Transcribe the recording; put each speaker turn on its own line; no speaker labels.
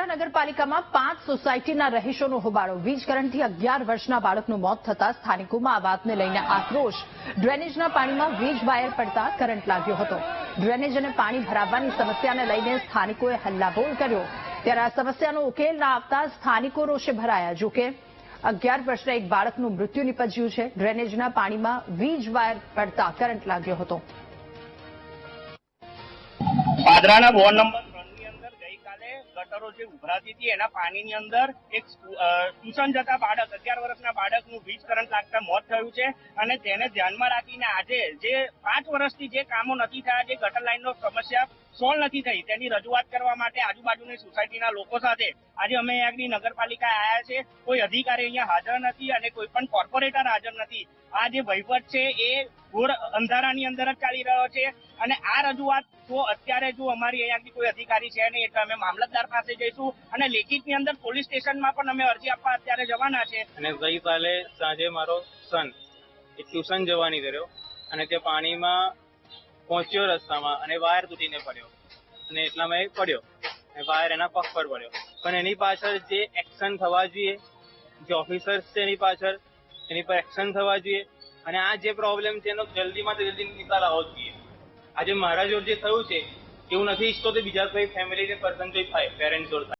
પાદરા નગરપાલિકામાં 5 સોસાયટીના રહીશોનો હોબાળો. વીજ કરંટથી 11 વર્ષના બાળકનું મોત થતા સ્થાનિકોમાં આ વાતને લઈને આક્રોશ. ડ્રેનેજના પાણીમાં વીજ વાયર પડતા કરંટ લાગ્યો હતો. ડ્રેનેજ અને પાણી ભરાવવાની સમસ્યાને લઈને સ્થાનિકોએ હલ્લાબોલ કર્યો. ત્યારે આ સમસ્યાનો ઉકેલ ના આવતા સ્થાનિકો રોષે ભરાયા. જોકે 11 વર્ષના એક બાળકનું મૃત્યુ નિપજ્યું છે. ડ્રેનેજના પાણીમાં વીજ વાયર પડતા કરંટ લાગ્યો હતો.
પાદરાના વોર્ડ નંબર 3 ની અંદર ગઈકાલે ગટરો જે ઉભરાતી હતી એના પાણીની અંદર એક ટ્યુશન જતા બાળક 11 વર્ષના બાળકનું વીજ કરંટ લાગતા મોત થયું છે. અને તેને ધ્યાનમાં રાખીને આજે જે 5 વર્ષથી જે કામો નથી થયા, જે ગટર લાઈનનો સમસ્યા સોલ્વ નથી થઈ, તેની રજૂઆત કરવા માટે આજુબાજુની સોસાયટીના લોકો સાથે આજે અમે અહીંયા નગરપાલિકા આવ્યા છે. કોઈ અધિકારી અહીંયા હાજર નથી અને કોઈ પણ કોર્પોરેટર હાજર નથી. આ જે વહીવટ છે એ ઘોર અંધારાની અંદર જ ચાલી રહ્યો છે. અને આ રજૂઆત જો અત્યારે જો અમારી અહીંયાથી કોઈ અધિકારી છે નહીં, એટલે અમે મામલતદાર પાસે જઈશું અને લેખિતની અંદર પોલીસ સ્ટેશનમાં પણ અમે અરજી આપવા અત્યારે જવાના છે.
અને ગઈકાલે સાંજે મારો સન એ ટ્યુશન જવા નીકળ્યો અને તે પાણીમાં પહોંચ્યો રસ્તામાં અને વાયર તૂટીને પડ્યો અને એટલામાં એ પડ્યો અને વાયર એના પગ પર પડ્યો. પણ એની પાછળ જે એક્શન થવા જોઈએ, જે ઓફિસર્સ છે એની પાછળ, એની પર એક્શન થવા જોઈએ. અને આ જે પ્રોબ્લેમ છે એનો જલ્દીમાં જલ્દી નિકાલ આવવો જોઈએ. આજે મારા જોડે જે થયું છે એવું નથી ઈચ્છતો કે બીજા કોઈ ફેમિલી કે પર્સન કોઈ થાય, પેરેન્ટ્સ જોડે થાય.